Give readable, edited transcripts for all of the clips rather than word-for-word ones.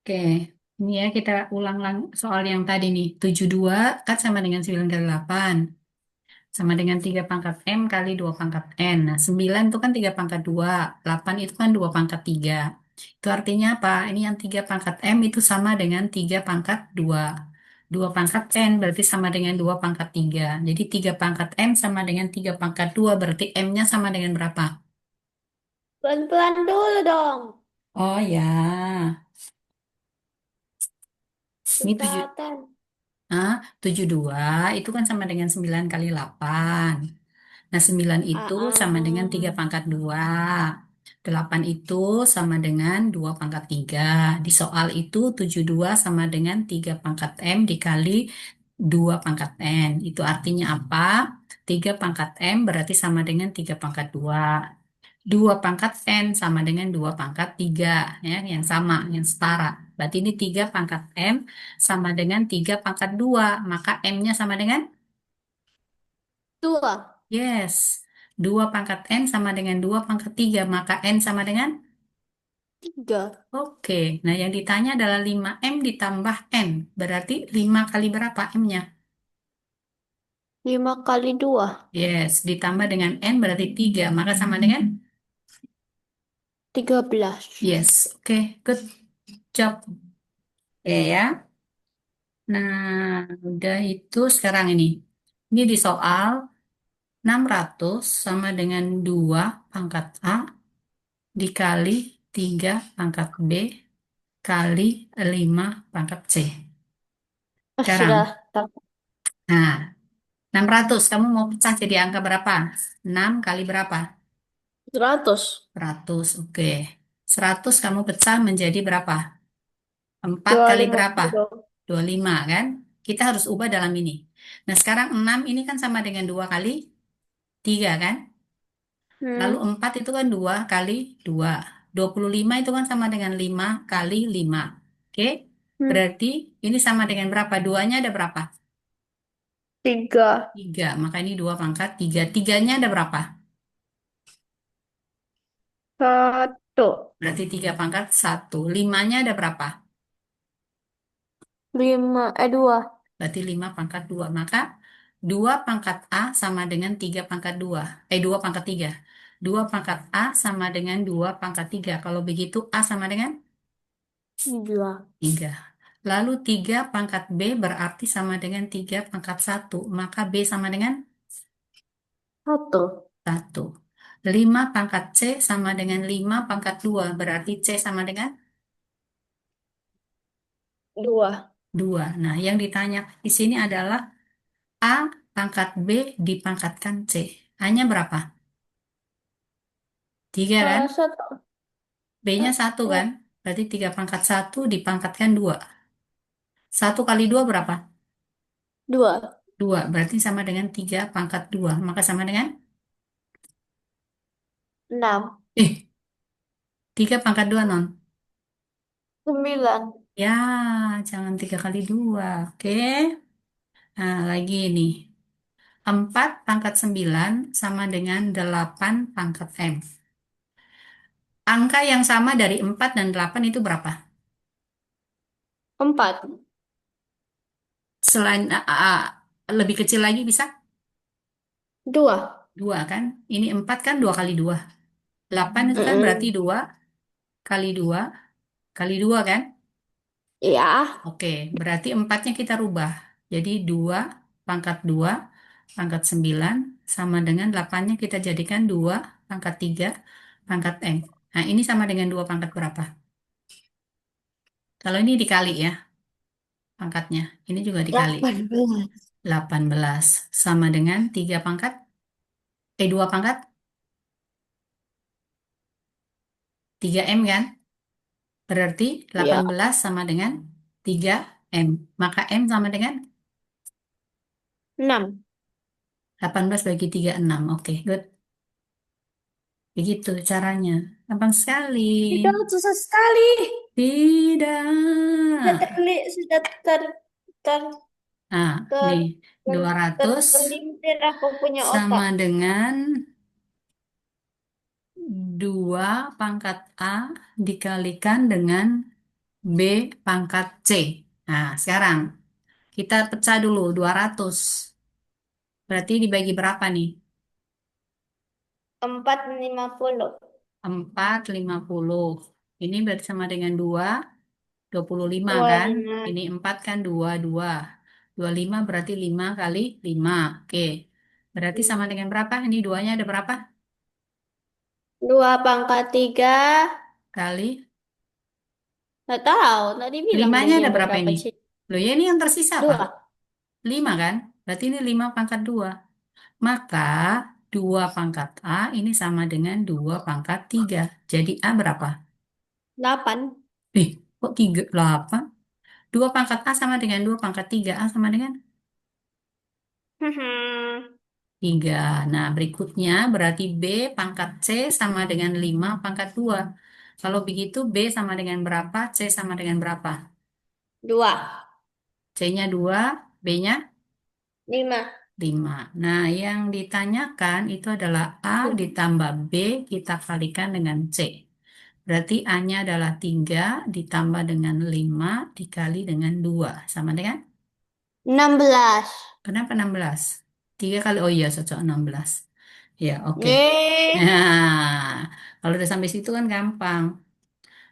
Oke, ini ya kita ulang soal yang tadi nih. 72 kan sama dengan 9 kali 8. Sama dengan 3 pangkat M kali 2 pangkat N. Nah, 9 itu kan 3 pangkat 2. 8 itu kan 2 pangkat 3. Itu artinya apa? Ini yang 3 pangkat M itu sama dengan 3 pangkat 2. 2 pangkat N berarti sama dengan 2 pangkat 3. Jadi 3 pangkat M sama dengan 3 pangkat 2. Berarti M-nya sama dengan berapa? Pelan-pelan dulu dong. Oh ya, ini 7. Cepatan. Ah, 72 itu kan sama dengan 9 kali 8. Nah, 9 itu sama dengan 3 Ah, pangkat 2. 8 itu sama dengan 2 pangkat 3. Di soal itu 72 sama dengan 3 pangkat M dikali 2 pangkat N. Itu artinya apa? 3 pangkat M berarti sama dengan 3 pangkat 2. 2 pangkat N sama dengan 2 pangkat 3. Ya, yang sama, yang setara. Berarti ini 3 pangkat M sama dengan 3 pangkat 2. Maka M-nya sama dengan? dua. Yes, 2 pangkat N sama dengan 2 pangkat 3, maka N sama dengan? Tiga. Oke, nah yang ditanya adalah 5M ditambah N, berarti 5 kali berapa M-nya? Lima kali dua. Yes, ditambah dengan N berarti 3, maka sama dengan? 13. Yes, oke, good job. Ya. Nah, udah itu sekarang ini. Ini di soal 600 sama dengan 2 pangkat A dikali 3 pangkat B kali 5 pangkat C. Sekarang, Sudah tahu. nah, 600 kamu mau pecah jadi angka berapa? 6 kali berapa? 100. 100, oke. 100 kamu pecah menjadi berapa? 4 Dua kali lima berapa? puluh. 25 kan? Kita harus ubah dalam ini. Nah, sekarang 6 ini kan sama dengan 2 kali 3 kan? Lalu Hmm. 4 itu kan 2 kali 2. 25 itu kan sama dengan 5 kali 5. Oke? Hmm. Berarti ini sama dengan berapa? Duanya ada berapa? Tiga. 3. Maka ini 2 pangkat 3. Tiganya ada berapa? Satu. Berarti 3 pangkat 1. Limanya ada berapa? Dua. Berarti 5 pangkat 2. Maka 2 pangkat A sama dengan 3 pangkat 2. 2 pangkat 3. 2 pangkat A sama dengan 2 pangkat 3. Kalau begitu A sama dengan Tiga. 3. Lalu 3 pangkat B berarti sama dengan 3 pangkat 1. Maka B sama dengan Satu. 1. 5 pangkat C sama dengan 5 pangkat 2. Berarti C sama dengan Dua. 2. Nah, yang ditanya di sini adalah A pangkat B dipangkatkan C. A-nya berapa? 3 kan? Satu. B-nya 1 Ya. kan? Berarti 3 pangkat 1 dipangkatkan 2. 1 kali 2 berapa? Dua. 2. Berarti sama dengan 3 pangkat 2. Maka sama dengan? 6. 3 pangkat 2 non. 9. Ya, jangan 3 kali 2. Oke. Nah, lagi nih. 4 pangkat 9 sama dengan 8 pangkat M. Angka yang sama dari 4 dan 8 itu berapa? Empat. Selain lebih kecil lagi bisa? Dua. 2 kan? Ini 4 kan 2 kali 2. 8 itu kan berarti Mm-mm. 2 kali 2 kali 2 kan? Ya. Oke, berarti empatnya kita rubah. Jadi 2 pangkat 2 pangkat 9 sama dengan 8-nya kita jadikan 2 pangkat 3 pangkat M. Nah, ini sama dengan 2 pangkat berapa? Kalau ini dikali ya pangkatnya. Ini juga dikali. 18. 18 sama dengan 3 pangkat, 2 pangkat 3M kan? Berarti Ya. 18 sama dengan 3M. Maka M sama dengan 6. 18 bagi 3 6. Oke, good. Begitu caranya. Gampang sekali. Itu susah sekali. Sudah Tidak. terli, sudah ter, Nah, ter, nih ter, 200 terlintir aku punya otak. sama dengan 2 pangkat A dikalikan dengan B pangkat C. Nah, sekarang kita pecah dulu 200. Berarti dibagi berapa nih? 450. 450. Ini berarti sama dengan 2, 25 kan? 25. Ini 4 kan 2, 2. 25 berarti 5 kali 5. Oke. Berarti sama dengan berapa? Ini duanya ada berapa? 2 pangkat 3. Kali Nggak tahu. Tadi bilang limanya bagi ada yang berapa beberapa ini? sih. Loh ya ini yang tersisa apa? 2. 5 kan? Berarti ini 5 pangkat 2. Maka 2 pangkat A ini sama dengan 2 pangkat 3. Jadi A berapa? 8. Kok 3? 8? 2 pangkat A sama dengan 2 pangkat 3. A sama dengan 3. Nah, berikutnya berarti B pangkat C sama dengan 5 pangkat 2. Kalau begitu B sama dengan berapa? C sama dengan berapa? 2. C-nya 2, B-nya 5. 5. Nah, yang ditanyakan itu adalah A ditambah B kita kalikan dengan C. Berarti A-nya adalah 3 ditambah dengan 5 dikali dengan 2. Sama dengan? 16. Kenapa 16? 3 kali, oh iya cocok 16. Ya, oke. Nih. Nah, kalau udah sampai situ kan gampang.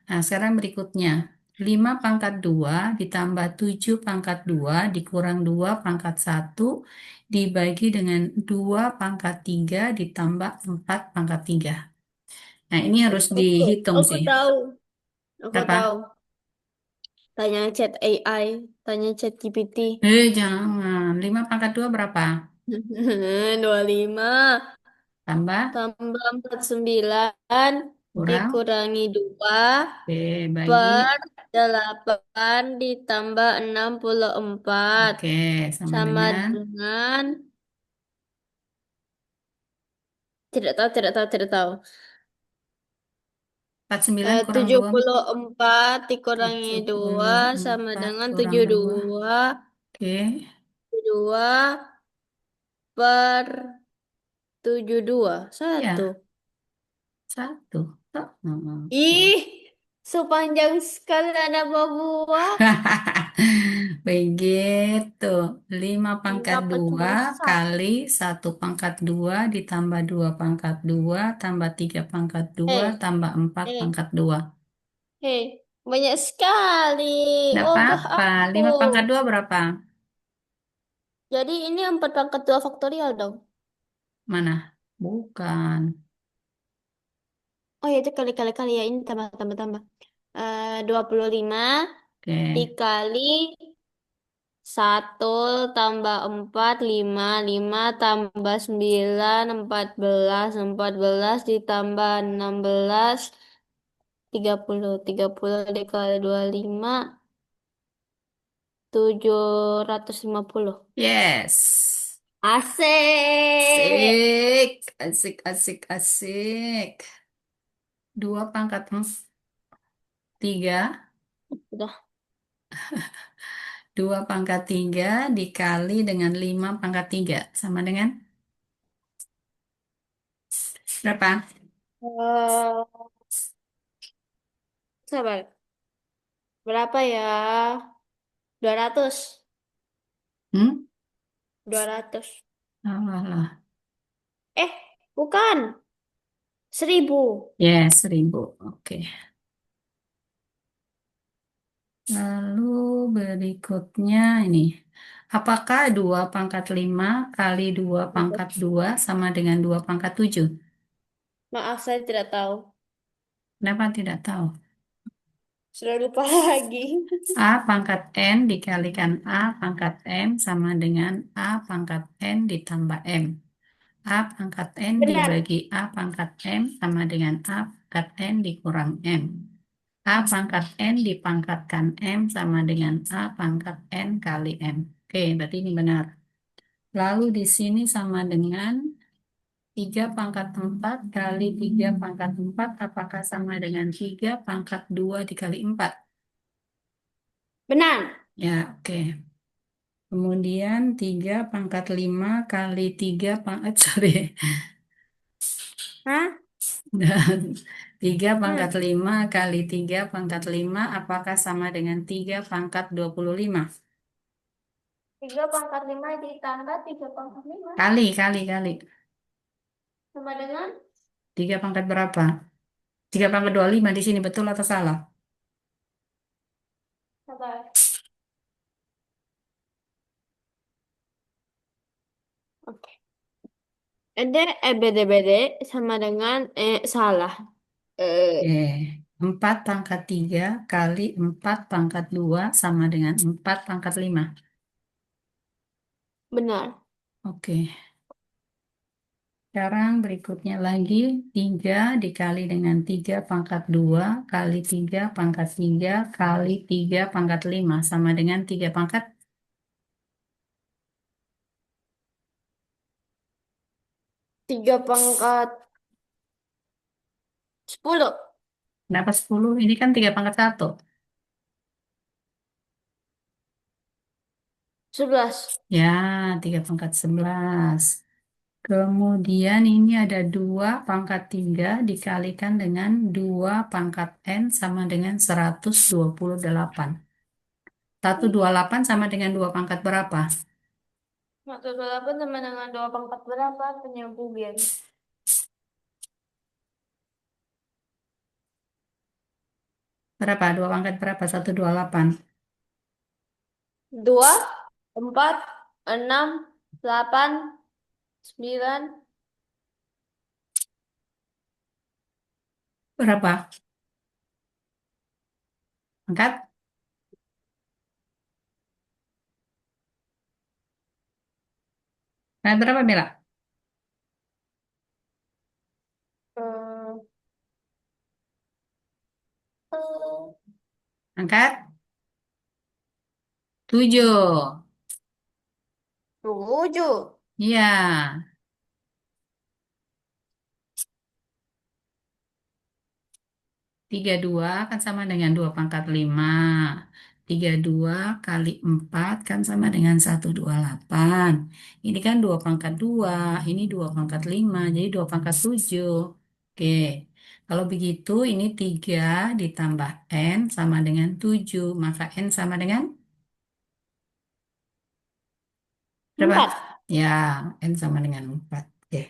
Nah, sekarang berikutnya. 5 pangkat 2 ditambah 7 pangkat 2 dikurang 2 pangkat 1 dibagi dengan 2 pangkat 3 ditambah 4 pangkat 3. Nah, ini harus Aku, dihitung aku sih. tahu. Aku tahu. Berapa? Tanya chat AI. Tanya chat GPT. Jangan. 5 pangkat 2 berapa? 25 Tambah, tambah 49 kurang. dikurangi 2 Oke, bagi. per 8 ditambah 64 Oke, sama sama dengan dengan tidak tahu, tidak tahu, tidak tahu. 49 kurang Tujuh 2. puluh empat dikurangi tujuh 2 puluh sama empat dengan kurang 2. 72 Oke, 72 per 72 satu. ya, satu. Tok. Oke. Ih, sepanjang sekali ada buah. Begitu. 5 pangkat Dapat 2 cuma satu. kali 1 pangkat 2 ditambah 2 pangkat 2 tambah 3 pangkat 2 Hei, tambah 4 hei, pangkat 2. hei, banyak sekali. Tidak Ogah apa-apa. aku. 5 pangkat 2 berapa? Jadi ini 4 pangkat 2 faktorial dong. Mana? Bukan. Oh ya itu kali-kali-kali ya. Ini tambah, tambah, tambah. 25 Oke. dikali 1 tambah 4 5 5 tambah 9 14 ditambah 16 30 dikali 25 750. Yes. Asik. Asik. Asik, asik, asik. 2 pangkat 3. Udah. 2 pangkat 3 dikali dengan 5 pangkat 3. Sama dengan berapa? Eh, sabar. Berapa ya? 200. Hmm? 200. Alah, lah. Eh, bukan. 1000. Yes, 1000. Oke. Lalu berikutnya ini. Apakah 2 pangkat 5 kali 2 pangkat 2 sama dengan 2 pangkat 7? Maaf, saya tidak tahu. Kenapa tidak tahu? Sudah lupa lagi. A pangkat N dikalikan A pangkat M sama dengan A pangkat N ditambah M. A pangkat N Benar. dibagi A pangkat M sama dengan A pangkat N dikurang M. A pangkat N dipangkatkan M sama dengan A pangkat N kali M. Oke, berarti ini benar. Lalu di sini sama dengan 3 pangkat 4 kali 3 pangkat 4. Apakah sama dengan 3 pangkat 2 dikali 4? Benar. Ya, oke. Kemudian 3 pangkat 5 kali 3 pangkat, sorry. Hah? Dan Tiga pangkat Hmm. 5 kali 3 pangkat 5, apakah sama dengan 3 pangkat 25? 3 pangkat 5 ditambah 3 pangkat 5 Kali. sama dengan 3 pangkat berapa? 3 pangkat 25 di sini, betul atau salah? apa? Oke. Ada BD sama dengan salah. Oke. Eh, 4 pangkat 3 kali 4 pangkat 2 sama dengan 4 pangkat 5. benar. Oke. Sekarang berikutnya lagi, 3 dikali dengan 3 pangkat 2 kali 3 pangkat 3 kali 3 pangkat 5 sama dengan 3 pangkat. 3 pangkat 10. Kenapa 10? Ini kan 3 pangkat 1. 11. Ya, 3 pangkat 11. Kemudian ini ada 2 pangkat 3 dikalikan dengan 2 pangkat N sama dengan 128. 128 sama dengan 2 pangkat berapa? 128 sama dengan 2 pangkat berapa? Penyambungan. Berapa? 2 pangkat berapa? 128. 2, 4, 6, 8, 9. Berapa? Angkat? Angkat berapa, Bella? eh, eh, Angkat? 7. 7. Iya. 32 kan sama dengan 2 pangkat 5. 32 kali 4 kan sama dengan 128. Ini kan 2 pangkat 2. Ini 2 pangkat 5. Jadi 2 pangkat 7. Oke. Kalau begitu ini 3 ditambah N sama dengan 7. Maka N sama dengan berapa? 4. Ya, N sama dengan 4. Oke.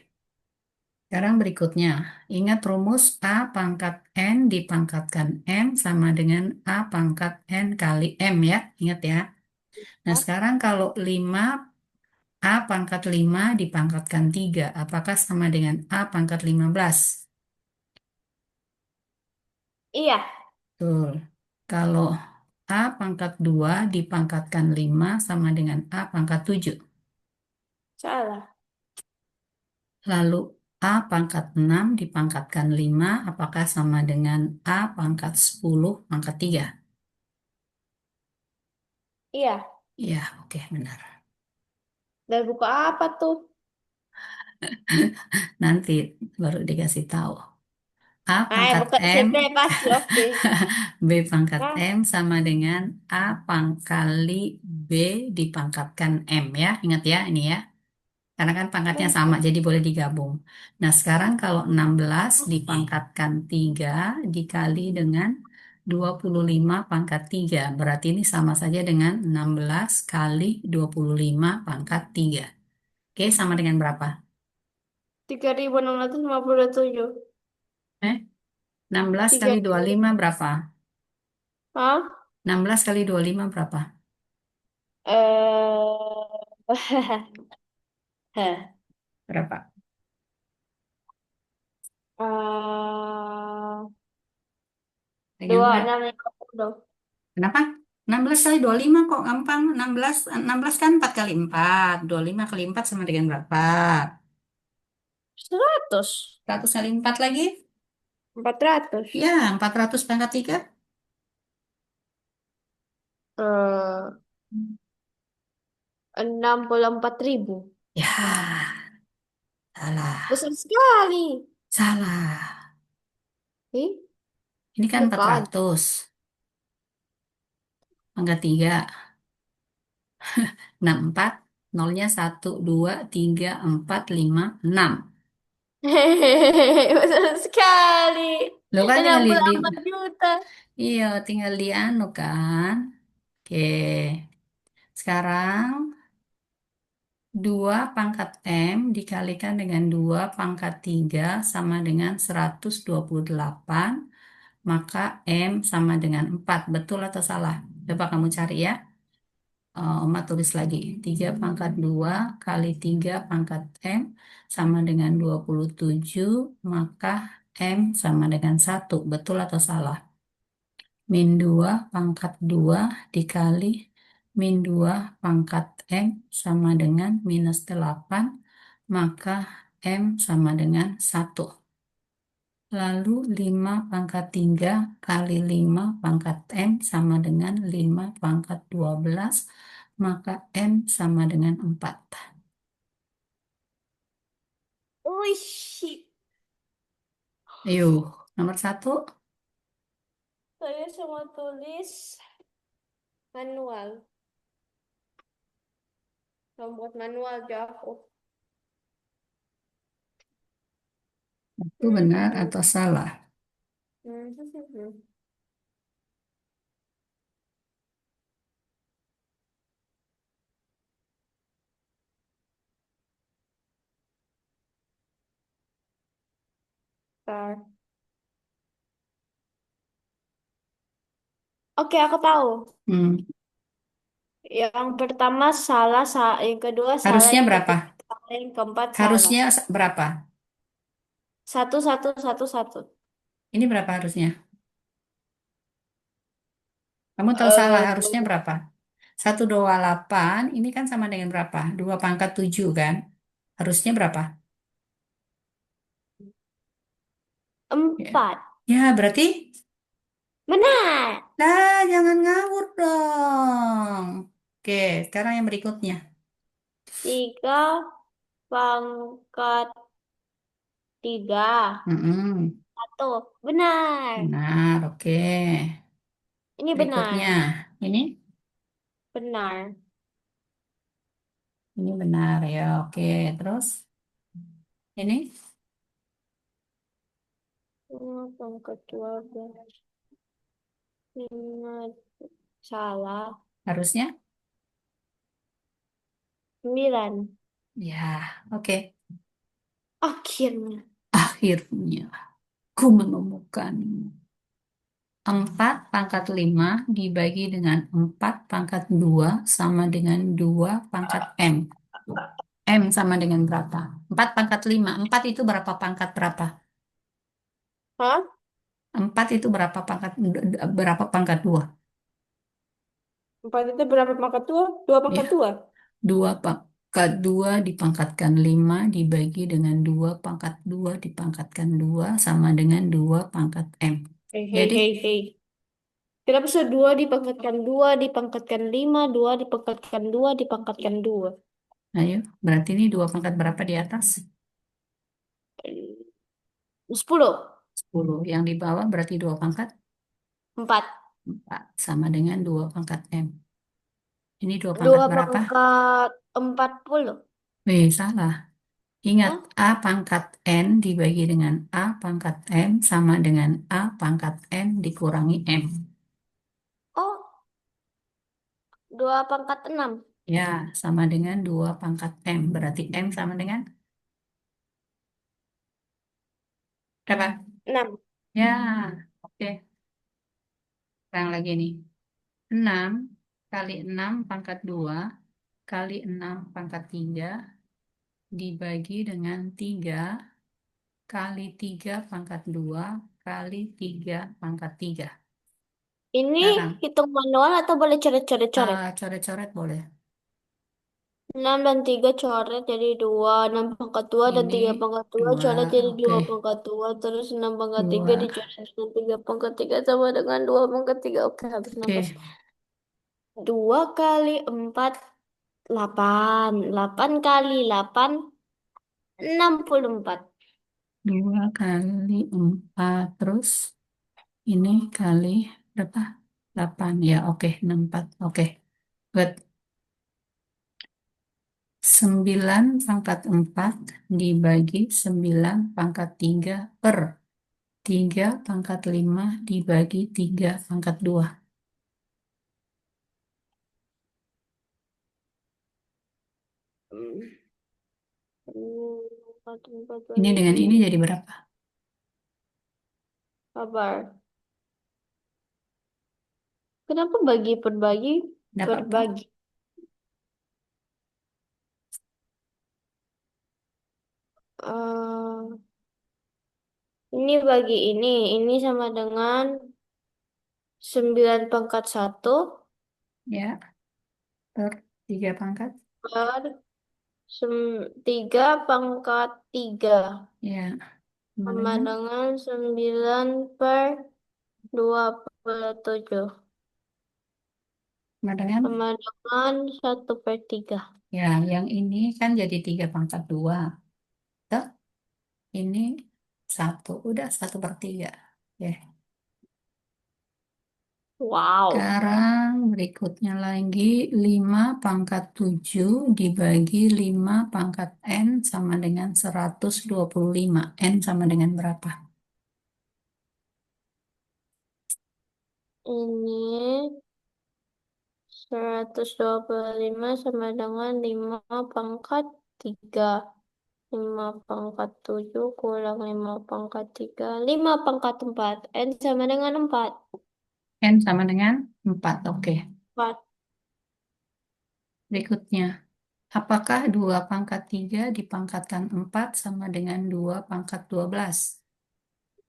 Sekarang berikutnya, ingat rumus A pangkat N dipangkatkan M sama dengan A pangkat N kali M ya, ingat ya. Nah sekarang kalau 5, A pangkat 5 dipangkatkan 3, apakah sama dengan A pangkat 15? Iya, Betul. Kalau A pangkat 2 dipangkatkan 5 sama dengan A pangkat 7. salah. Lalu A pangkat 6 dipangkatkan 5, apakah sama dengan A pangkat 10 pangkat 3? Iya. Iya, oke benar. Dari buku apa tuh? Nanti baru dikasih tahu. A pangkat Bukan M, SMP pasti oke. B pangkat Nah, M sama dengan A kali B dipangkatkan M ya. Ingat ya ini ya. Karena kan pangkatnya hmm. sama jadi boleh digabung. Nah sekarang kalau 16 dipangkatkan 3 dikali dengan 25 pangkat 3. Berarti ini sama saja dengan 16 kali 25 pangkat 3. Oke sama dengan berapa? 3.657. Eh, 16 Tiga kali ribu. 25 berapa? Hah? 16 kali 25 berapa? Heh. Berapa? Eh, Dengan dua berat. enam lima puluh. Kenapa? 16 kali 25 kok gampang. 16 kan 4 kali 4. 25 kali 4 sama dengan berapa? 100. 100 kali 4 lagi? 400. Ya, 400 pangkat 3. Eh, 64.000. Ya, salah. Besar sekali. Salah. Ih, Ini kan bukan. 400 pangkat 3. 64. Nolnya 1, 2, 3, 4, 5, 6. Hehehe, besar sekali. Lo kan enam tinggal puluh empat juta. iya, tinggal di anu kan. Oke. Sekarang 2 pangkat M dikalikan dengan 2 pangkat 3 sama dengan 128, maka M sama dengan 4. Betul atau salah? Coba kamu cari ya. Oma tulis lagi. 3 pangkat 2 kali 3 pangkat M sama dengan 27, maka M sama dengan 1. Betul atau salah? Min 2 pangkat 2 dikali min 2 pangkat M sama dengan -8, maka M sama dengan 1. Lalu 5 pangkat 3 kali 5 pangkat M sama dengan 5 pangkat 12, maka M sama dengan 4. Wih, Ayo, nomor 1. saya semua tulis manual. Membuat manual jauh. Itu benar atau salah? Bentar. Oke, aku tahu. Hmm, Yang pertama salah, yang kedua salah, harusnya yang berapa? ketiga salah, yang keempat salah. Harusnya berapa? Satu, satu, satu, satu. Ini berapa harusnya? Kamu tahu salah Eh, harusnya berapa? 128 ini kan sama dengan berapa? 2 pangkat 7 kan? Harusnya berapa? Ya, Empat. ya berarti, Benar. nah jangan ngawur dong. Oke, sekarang yang berikutnya. Tiga pangkat tiga. Mm-mm. Satu. Benar. Benar, oke. Ini Berikutnya, benar. ini, Benar. ini benar ya, oke. Terus ini Pangkat 12. Lima. Salah. harusnya, 9. ya, oke. Akhirnya. Akhirnya, ku menemukan 4 pangkat 5 dibagi dengan 4 pangkat 2 sama dengan 2 pangkat M. M sama dengan berapa? 4 pangkat 5. 4 itu berapa pangkat berapa? Hah? 4 itu berapa pangkat 2? Empat itu berapa pangkat dua? Dua pangkat Ya, dua. 2 pangkat 2 dipangkatkan 5 dibagi dengan 2 pangkat 2 dipangkatkan 2 sama dengan 2 pangkat M. Hei, hei, Jadi, hei, hei. Kenapa bisa dua dipangkatkan dua, dipangkatkan lima, dua dipangkatkan dua, dipangkatkan dua? ayo, berarti ini 2 pangkat berapa di atas? 10. 10. Yang di bawah berarti 2 pangkat 4. 4 sama dengan 2 pangkat M. Ini 2 pangkat Dua berapa? pangkat 40. Salah. Ingat, Hah? A pangkat N dibagi dengan A pangkat M sama dengan A pangkat N dikurangi M. Oh, dua pangkat 6. Ya, sama dengan 2 pangkat M. Berarti M sama dengan berapa? 6. Ya, oke. Sekarang lagi nih. 6 kali 6 pangkat 2 kali 6 pangkat 3 dibagi dengan 3 kali 3 pangkat 2 kali 3 pangkat 3. Ini Sekarang, hitung manual atau boleh coret-coret-coret? coret-coret boleh. 6 dan 3 coret jadi 2. 6 pangkat 2 dan Ini 3 pangkat 2 2, coret jadi oke. 2 pangkat 2. Terus 6 pangkat 3 2, dicoret dengan 3 pangkat 3 sama dengan 2 pangkat 3. Oke, habis nafas. oke. 2 kali 4, 8. 8 kali 8, 64. 2 kali 4. Terus ini kali berapa? 8. Ya, oke. 64. Oke. Good. 9 pangkat 4 dibagi 9 pangkat 3 per. 3 pangkat 5 dibagi 3 pangkat 2. Hmm. Empat, empat Ini dengan bagi ini jadi berapa? kabar. Kenapa bagi per bagi Tidak per apa-apa. bagi? Eh, ini bagi ini sama dengan 9 pangkat 1 Ya, per 3 pangkat. per 3 pangkat 3 Ya, sama sama dengan, dengan 9/27 sama dengan. sama dengan 1/3. Ya, yang ini kan jadi 3 pangkat 2. Tuh, ini 1. Udah 1/3. Ya. Wow. Sekarang berikutnya lagi 5 pangkat 7 dibagi 5 pangkat N sama dengan 125. N sama dengan berapa? Ini 125 sama dengan 5/3. 5/7 kurang 5/3. 5/4. N sama dengan 4. N sama dengan 4. Oke. 4. Berikutnya, apakah 2 pangkat 3 dipangkatkan 4 sama dengan 2 pangkat 12?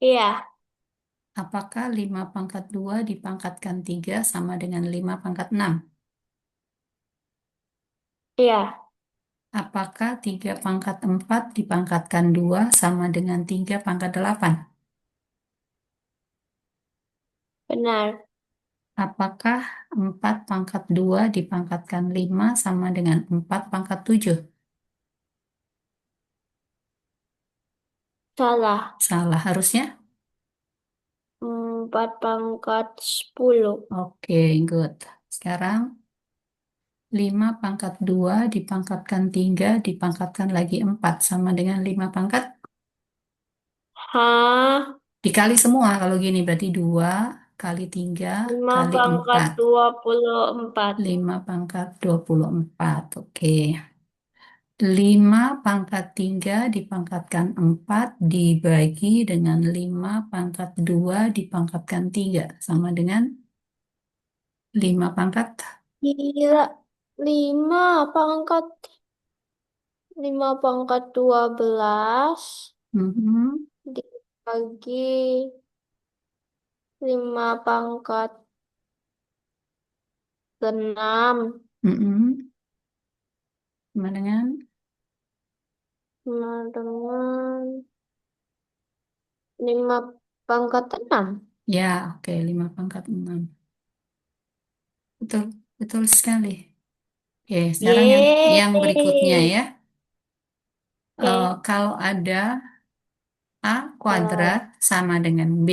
Iya, Apakah 5 pangkat 2 dipangkatkan 3 sama dengan 5 pangkat 6? iya, Apakah 3 pangkat 4 dipangkatkan 2 sama dengan 3 pangkat 8? benar. Apakah 4 pangkat 2 dipangkatkan 5 sama dengan 4 pangkat 7? Salah. Salah harusnya. 4/10. Oke, good. Sekarang 5 pangkat 2 dipangkatkan 3 dipangkatkan lagi 4 sama dengan 5 pangkat. Hah? Dikali semua kalau gini berarti 2 kali 3 lima kali pangkat 4. 24. 5 pangkat 24. Oke. 5 pangkat 3 dipangkatkan 4 dibagi dengan 5 pangkat 2 dipangkatkan 3 sama dengan 5 pangkat. Gila. 5 pangkat 5/12 Mhm, dibagi 5/6 mhm. Sama dengan, sama dengan 5/6. ya, oke, 5 pangkat 6. Betul, betul sekali. Oke, sekarang yang berikutnya Yeay. ya. Oke. Kalau ada A Kalau kuadrat sama dengan B,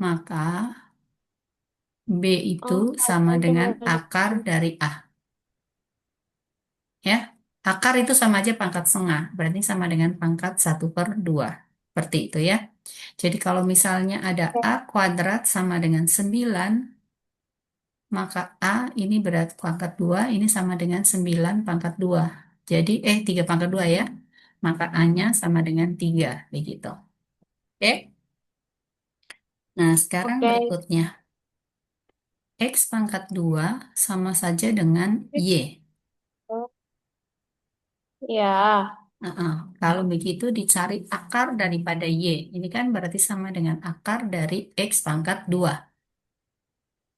maka B itu sama angkatan dengan dengan akar dari A. Ya, akar itu sama aja pangkat setengah, berarti sama dengan pangkat 1/2. Seperti itu ya. Jadi kalau misalnya ada A kuadrat sama dengan 9, maka A ini berarti pangkat 2, ini sama dengan 9 pangkat 2. Jadi, 3 pangkat 2 ya. Maka A-nya sama dengan 3, begitu. Oke? Nah, sekarang oke. berikutnya. X pangkat 2 sama saja dengan Y. Ya, Nah, kalau begitu dicari akar daripada Y. Ini kan berarti sama dengan akar dari X pangkat 2.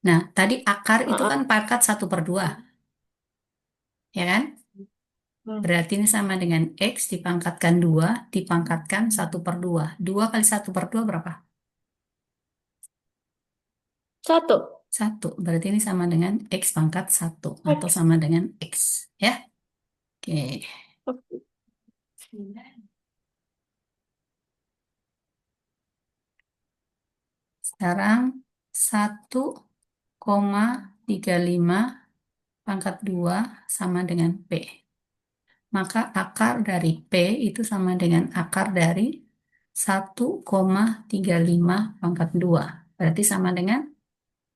Nah, tadi akar itu heeh. kan pangkat 1/2, ya kan? Hmm. Berarti ini sama dengan X dipangkatkan 2, dipangkatkan 1/2. 2 kali 1/2 berapa? 1. 1. Berarti ini sama dengan X pangkat 1 atau sama dengan X. Ya, oke. Sekarang 1,35 pangkat 2 sama dengan P. Maka akar dari P itu sama dengan akar dari 1,35 pangkat 2. Berarti sama dengan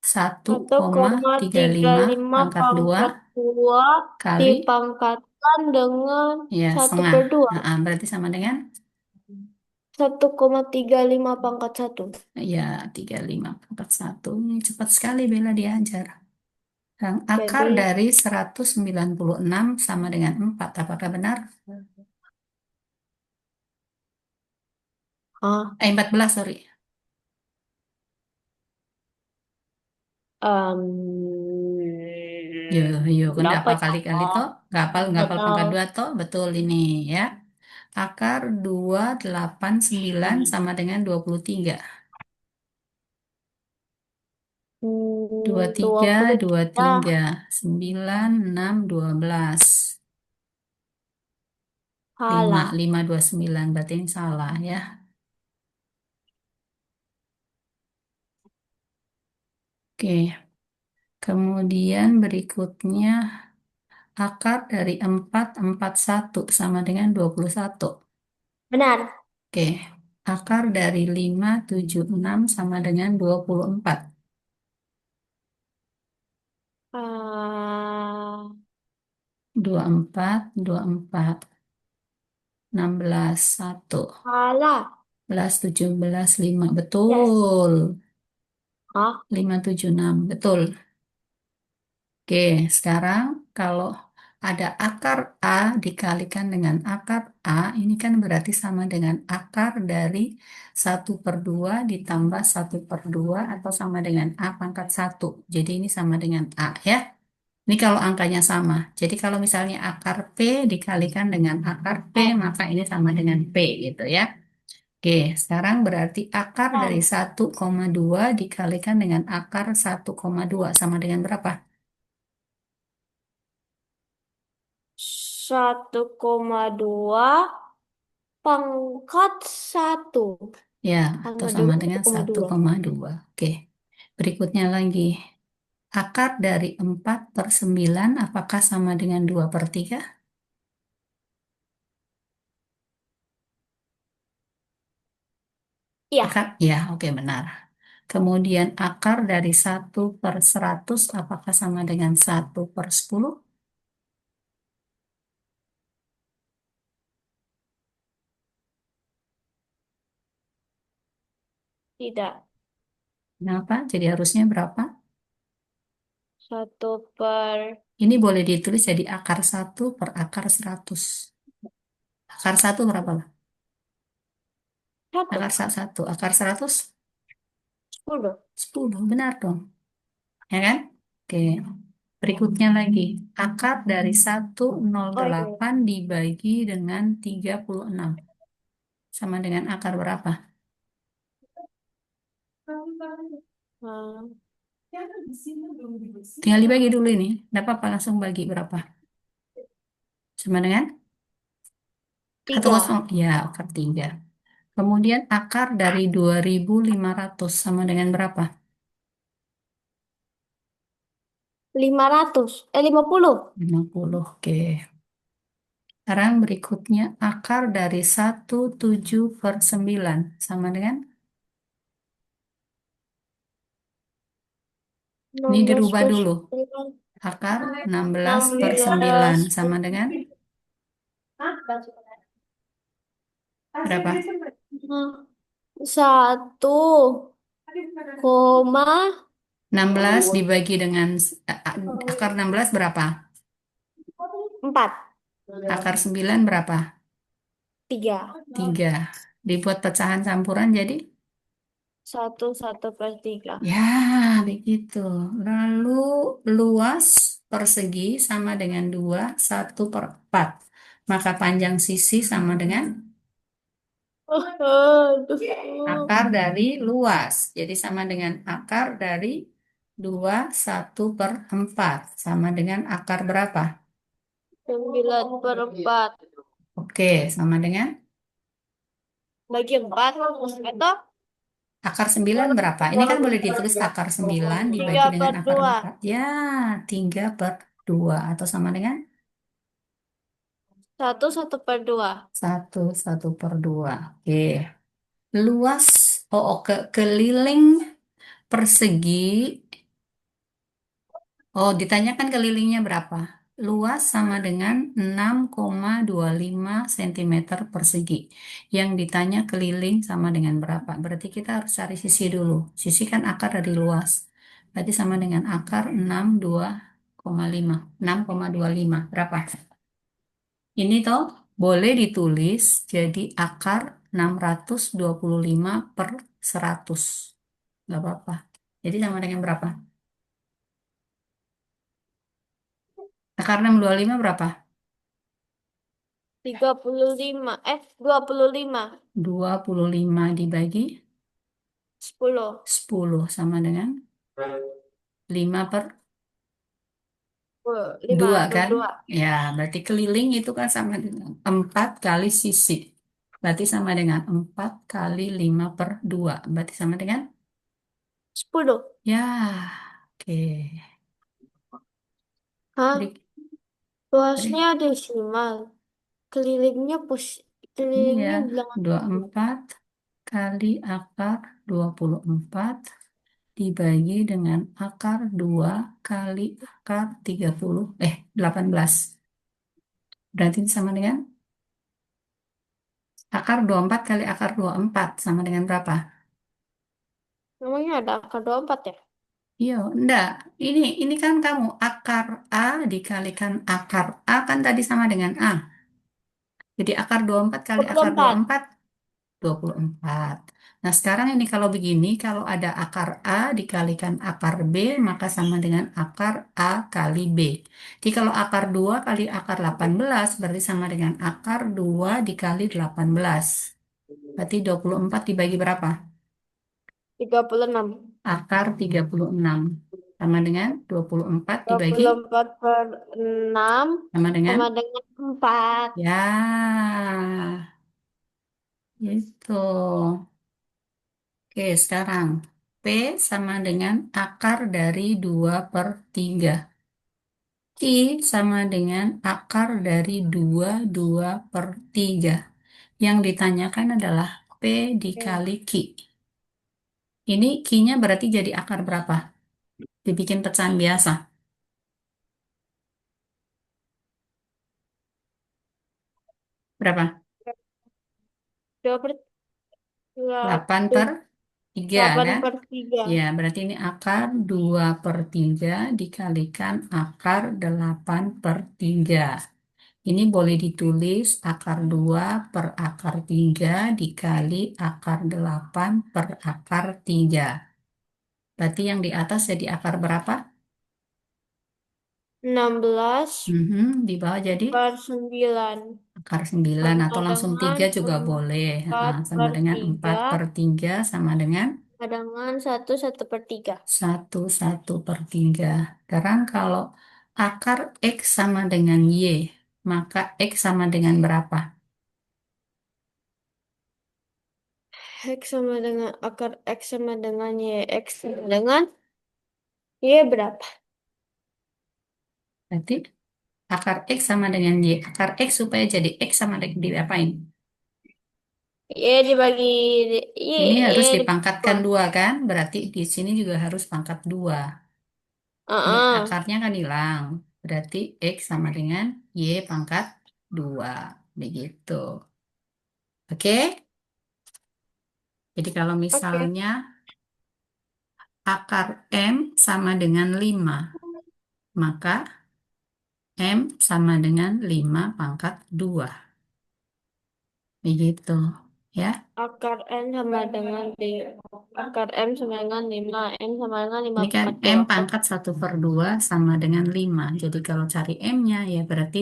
satu Satu koma koma tiga tiga lima lima pangkat 2 pangkat 2 kali dipangkatkan dengan ya satu setengah. per 2. Nah, berarti sama dengan 1,35 pangkat 1. ya 35 pangkat 1. Ini cepat sekali Bella diajar. Dan akar Jadi, dari 196 sama dengan 4. Apakah benar? ah, 14, sorry. Yo, yo, kan berapa gapal ya? kali-kali toh. Gapal, Nggak gapal tahu. pangkat 2 toh. Betul ini ya. Akar 289 sama dengan 23. 23, 23. 23. 9, 6, 12. 5, Salah. 5, 29. Berarti ini salah ya. Oke. Kemudian berikutnya akar dari 441 sama dengan 21. Benar. Oke. Akar dari 576 sama dengan 24. Ah, 24, 24. 16, 1. salah. 11, 17, 5. Yes. Betul. Hah? 576. Betul. Oke, sekarang kalau ada akar A dikalikan dengan akar A, ini kan berarti sama dengan akar dari 1/2 ditambah 1/2 atau sama dengan A pangkat 1. Jadi ini sama dengan A ya. Ini kalau angkanya sama. Jadi kalau misalnya akar P dikalikan dengan akar P, maka ini sama dengan P gitu ya. Oke, sekarang berarti akar dari 1,2 dikalikan dengan akar 1,2 sama dengan berapa? 1,2 pangkat 1. Ya, atau Sama sama dengan dengan 1,2. 1,2. Oke, berikutnya lagi. Akar dari 4/9 apakah sama dengan 2/3? Iya. Akar, ya, oke benar. Kemudian akar dari 1/100 apakah sama dengan 1/10? Tidak. Kenapa? Jadi harusnya berapa? 1/1. Ini boleh ditulis jadi akar 1/akar 100. Akar 1 berapa lah? Akar 1, akar 100, 10. 10. Benar dong. Ya kan? Oke. Berikutnya lagi. Akar dari Oh iya. 108 dibagi dengan 36. Sama dengan akar berapa? Hmm, Tinggal dibagi dulu ini. Tidak apa-apa langsung bagi berapa? Sama dengan? Atau kosong? 3. Ya, akar 3. Kemudian akar dari 2.500 sama dengan berapa? 500. 50. 50. Oke. Sekarang berikutnya akar dari 17/9 sama dengan? Ini 16 dirubah per dulu. 9. Akar 16/9 16 sama dengan berapa? Satu koma 16 dibagi dengan akar 16 berapa? 4. Akar 9 berapa? 3. 3. Dibuat pecahan campuran jadi? 1/1/3. Ya, begitu. Lalu luas persegi sama dengan 2, 1/4. Maka panjang sisi sama dengan Aduh. akar dari luas. Jadi sama dengan akar dari 2, 1/4. Sama dengan akar berapa? 9/4. Oke, sama dengan Bagi 4. Atau akar 9 berapa? Ini kan boleh ditulis akar 9 tiga dibagi dengan per akar dua berapa? Ya, 3/2. Atau sama dengan 1/1/2. 1/2. Oke. Luas, keliling persegi. Oh, ditanyakan kelilingnya berapa? Luas sama dengan 6,25 cm persegi. Yang ditanya keliling sama dengan berapa? Berarti kita harus cari sisi dulu. Sisi kan akar dari luas. Berarti sama dengan akar 62,5. 6,25. Berapa? Ini toh boleh ditulis jadi akar 625 per 100. Nggak apa-apa. Jadi sama dengan berapa? Akar 625 berapa? 35. 25. 25 dibagi 10. 10 sama dengan 5 per 5 2 per kan? 2. Ya, berarti keliling itu kan sama dengan 4 kali sisi. Berarti sama dengan 4 kali 5 per 2. Berarti sama dengan? 10. Ya, oke. Hah? Beri- Luasnya beri- desimal. Kelilingnya Iya, kelilingnya bilangan satu. 24 kali akar 24 dibagi dengan akar 2 kali akar 18. Berarti sama dengan akar 24 kali akar 24 sama dengan berapa? Namanya ada angka 24 ya? Iya, enggak. Ini kan kamu akar A dikalikan akar A kan tadi sama dengan A. Jadi akar 24 kali akar 24. 24 24. Nah, sekarang ini kalau begini, kalau ada akar A dikalikan akar B, maka sama dengan akar A kali B. Jadi kalau akar 2 kali akar 18, berarti sama dengan akar 2 dikali 18. Berarti 24 dibagi berapa? 36. Akar 36. Sama dengan 24 dua dibagi, puluh empat per 6 sama dengan, sama dengan 4. ya, itu. Oke, sekarang P sama dengan akar dari 2 per 3. I sama dengan akar dari 2 per 3. Yang ditanyakan adalah P Oke. dikali Q. Ini Q-nya berarti jadi akar berapa? Dibikin pecahan biasa. Berapa? 2 per 8 8, per 3 8 kan? per 3. Ya, berarti ini akar 2 per 3 dikalikan akar 8 per 3. Ini boleh ditulis akar 2 per akar 3 dikali akar 8 per akar 3. Berarti yang di atas jadi akar berapa? 16 Di bawah jadi per 9. akar 9 Sama atau langsung dengan 3 juga boleh. 4 Sama per dengan 4 3. per 3 sama dengan Sama dengan 1 per 3. 1 per 3. Sekarang kalau akar X sama dengan Y, maka X sama dengan berapa? X sama dengan akar X sama dengan Y. X sama dengan Y berapa? Berarti akar X sama dengan Y. Akar X supaya jadi X sama dengan diapain? Y dibagi Y, Ini Y harus dibagi dipangkatkan 2. 2 kan? Berarti di sini juga harus pangkat 2. Ini Heeh. akarnya kan hilang. Berarti X sama dengan Y pangkat 2. Begitu. Oke? Jadi kalau Oke. misalnya akar M sama dengan 5, maka M sama dengan 5 pangkat 2. Begitu. Ya. Akar N sama dengan akar M sama dengan 5. M sama dengan 5 Ini kan pangkat M 2. pangkat 1/2 sama dengan 5. Jadi kalau cari M-nya ya berarti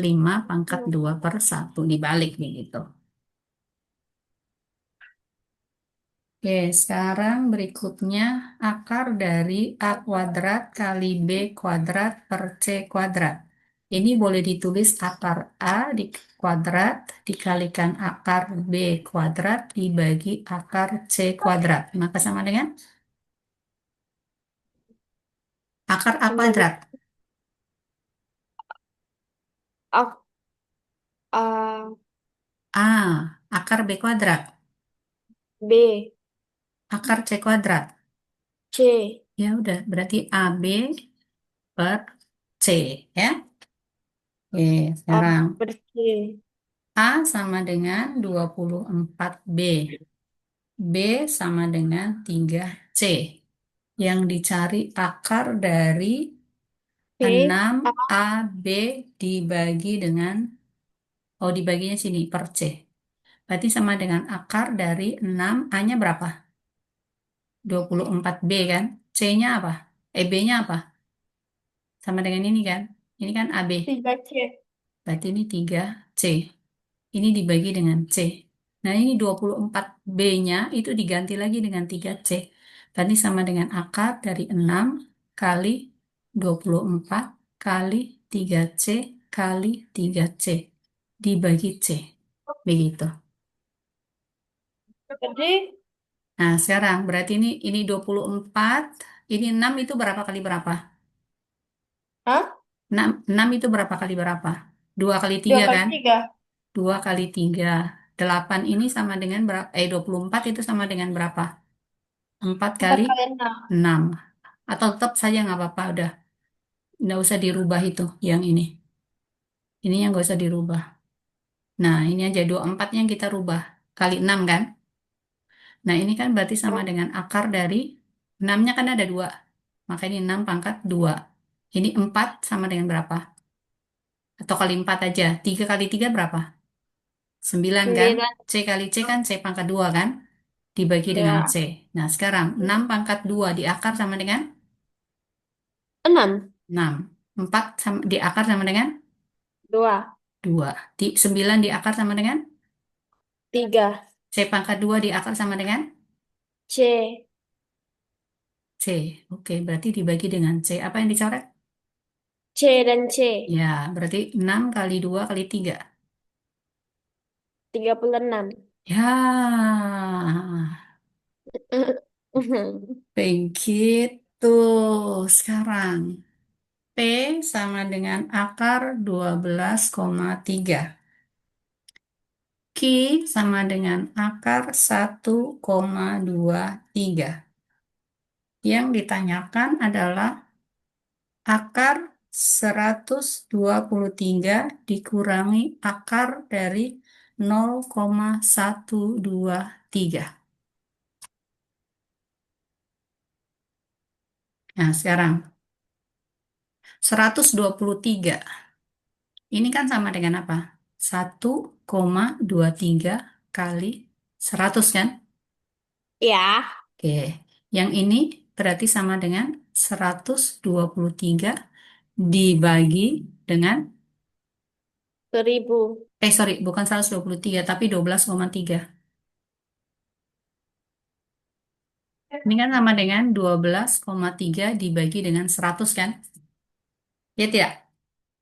5 pangkat 2/1 dibalik begitu. Oke, sekarang berikutnya akar dari A kuadrat kali B kuadrat per C kuadrat. Ini boleh ditulis akar A di kuadrat dikalikan akar B kuadrat dibagi akar C kuadrat. Maka sama dengan akar A Sama kuadrat. dengan ak A, A, akar B kuadrat. B. Akar C kuadrat. C. Ya udah, berarti AB per C ya. Oke, A sekarang per C. A sama dengan 24B. B sama dengan 3C. Yang dicari akar dari B. A. 6AB dibagi dengan, oh dibaginya sini per C. Berarti sama dengan akar dari 6, A-nya berapa? 24B kan? C-nya apa? B-nya apa? Sama dengan ini kan? Ini kan AB. 3C. Berarti ini 3C. Ini dibagi dengan C. Nah, ini 24B-nya itu diganti lagi dengan 3C. Berarti sama dengan akar dari 6 kali 24 kali 3C kali 3C dibagi C. Begitu. Jadi, Nah, sekarang berarti ini 24, ini 6 itu berapa kali berapa? hah? 6 itu berapa kali berapa? 2 kali Dua 3 kali kan? tiga. 2 kali 3. 8 ini sama dengan berapa? 24 itu sama dengan berapa? 4 Empat kali kali enam. 6. Atau tetap saja nggak apa-apa, udah. Nggak usah dirubah itu, yang ini. Ini yang nggak usah dirubah. Nah, ini aja 24 yang kita rubah. Kali 6 kan? Nah, ini kan berarti sama dengan akar dari 6-nya kan ada 2. Maka ini 6 pangkat 2. Ini 4 sama dengan berapa? Atau kali 4 aja. 3 kali 3 berapa? 9 kan? Sembilan. C kali C kan C pangkat 2 kan? Dibagi dengan C. Ya. Nah, sekarang 6 pangkat 2 diakar sama dengan 6. 6. 4 diakar sama dengan Dua. 2. 9 diakar sama dengan Tiga. C pangkat 2 diakar sama dengan C. C. Oke, berarti dibagi dengan C. Apa yang dicoret? C dan C. Ya, berarti 6 kali 2 kali 3. 36. Ya, begitu. Sekarang P sama dengan akar 12,3. Q sama dengan akar 1,23. Yang ditanyakan adalah akar 123 dikurangi akar dari 0,123. Nah, sekarang 123. Ini kan sama dengan apa? 1,23 kali 100 kan? Ya. Oke. Yang ini berarti sama dengan 123 dibagi dengan, 1000. sorry, bukan 123, tapi 12,3. Ini kan sama dengan 12,3 dibagi dengan 100 kan? Ya tidak?